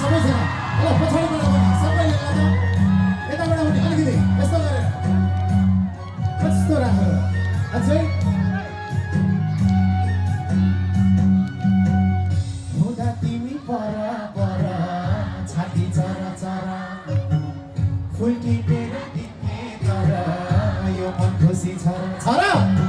सबैजना ल पछाडिबाट पनि सबैले ल यताबाट पनि अलिकति यस्तो गरेर कस्तो राम्रो अझै हुँदा तिमी पर पर छाती चरा चरा फुल टिपेर दिने तर यो मन खुसी छ र